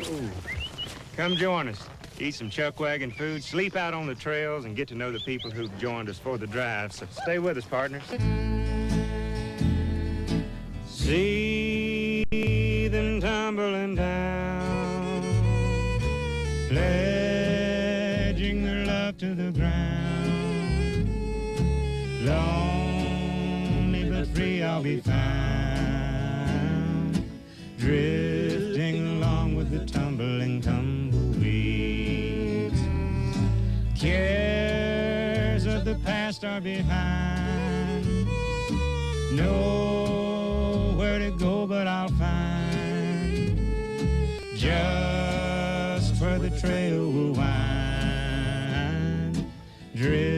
Ooh. Come join us. Eat some chuck wagon food, sleep out on the trails, and get to know the people who've joined us for the drive. So stay with us, partners. See them tumbling down, pledging their love to the ground. Lonely but free I'll be found, drifting along with the tumbling tumbleweeds. Cares of the past are behind. Nowhere to go but I'll find just where the trail will wind. Drift